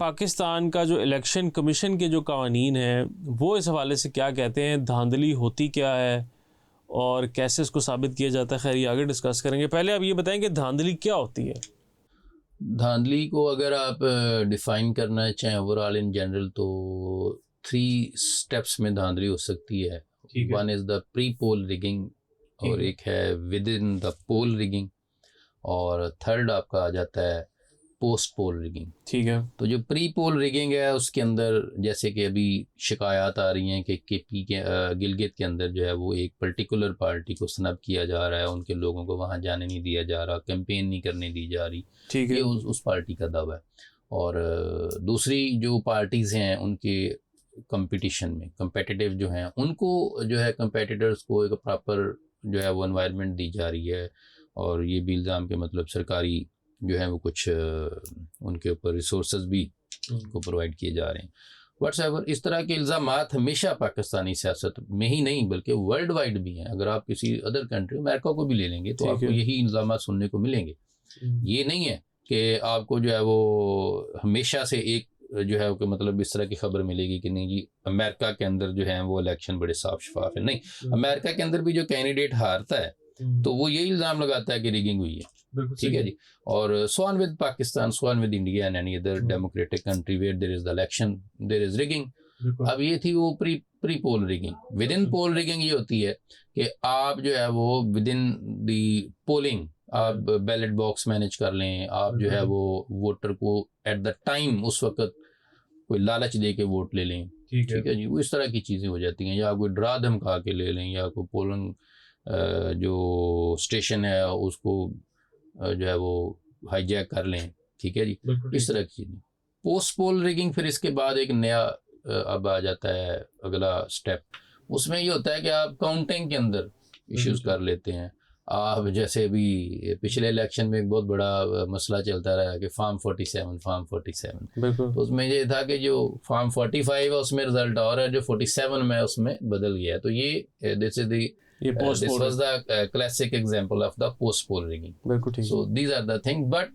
पाकिस्तान का जो election commission के जो कानून हैं वो इस हवाले से क्या कहते हैं, धांधली होती क्या है और कैसे इसको साबित किया जाता है? खैर ये आगे डिस्कस करेंगे। पहले आप ये बताएं कि धांधली क्या होती है। धांधली को अगर आप डिफाइन करना चाहें ओवरऑल इन जनरल तो 3 स्टेप्स में धांधली हो सकती है। One is the pre poll rigging और एक है with in the poll rigging और थर्ड आपका आ जाता है पोस्ट पोल रिगिंग। ठीक है। तो जो प्री पोल रिगिंग है उसके अंदर जैसे कि अभी शिकायत आ रही हैं कि केपी के गिलगित के अंदर जो है वो एक पर्टिकुलर पार्टी को स्नब किया जा रहा है, उनके लोगों को वहाँ जाने नहीं दिया जा रहा, कैंपेन नहीं करने दी जा रही। ठीक है। ये उस पार्टी का दावा है। और दूसरी जो पार्टीज़ हैं उनके कंपटीशन में कंपेटिटिव जो हैं उनको जो है कंपेटिटर्स को एक प्रॉपर जो है वो एनवायरनमेंट दी जा रही है और ये भी इल्ज़ाम के मतलब सरकारी जो है वो कुछ उनके ऊपर रिसोर्सेज भी उनको प्रोवाइड किए जा रहे हैं। व्हाट्सएवर इस तरह के इल्ज़ामात हमेशा पाकिस्तानी सियासत में ही नहीं बल्कि वर्ल्ड वाइड भी हैं। अगर आप किसी अदर कंट्री अमेरिका को भी ले लेंगे तो आपको यही इल्ज़ामात सुनने को मिलेंगे। ये नहीं है कि आपको जो है वो हमेशा से एक जो है कि मतलब इस तरह की खबर मिलेगी कि नहीं जी अमेरिका के अंदर जो है वो इलेक्शन बड़े साफ शफाफ है। नहीं, अमेरिका के अंदर भी जो कैंडिडेट हारता है तो वो यही इल्ज़ाम लगाता है कि रिगिंग हुई है। ठीक है जी। और so on with Pakistan, so on with India and any other democratic country where there is the election there is rigging. अब ये थी वो pre poll rigging. Within poll rigging ये होती है कि आप जो है वो विद इन दी पोलिंग आप बैलेट बॉक्स मैनेज कर लें, आप जो है वो वोटर को एट द टाइम उस वक्त कोई लालच दे के वोट ले लें। ठीक है जी। वो इस तरह की चीज़ें हो जाती हैं, या कोई डरा धमका के ले लें, या कोई पोलिंग जो स्टेशन है उसको जो है वो हाईजैक कर लें। ठीक है जी। इस तरह की चीज़ें। पोस्ट पोल रिगिंग फिर इसके बाद एक नया अब आ जाता है अगला स्टेप। उसमें ये होता है कि आप काउंटिंग के अंदर इश्यूज कर लेते हैं। आप जैसे भी पिछले इलेक्शन में एक बहुत बड़ा मसला चलता रहा कि फार्म 47 तो उसमें ये था कि जो फार्म 45 है उसमें रिजल्ट और है, जो 47 में उसमें बदल गया। तो ये this is the this was the classic example of the post poll rigging. बिल्कुल ठीक। So these are the things, but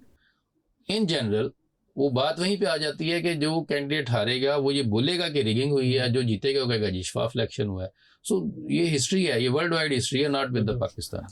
in general वो बात वहीं पे आ जाती है कि जो कैंडिडेट हारेगा वो ये बोलेगा कि रिगिंग हुई है, जो जीतेगा वो कहेगा जी शफाफ इलेक्शन हुआ है। सो ये हिस्ट्री है, ये वर्ल्ड वाइड हिस्ट्री है, नॉट विद द पाकिस्तान।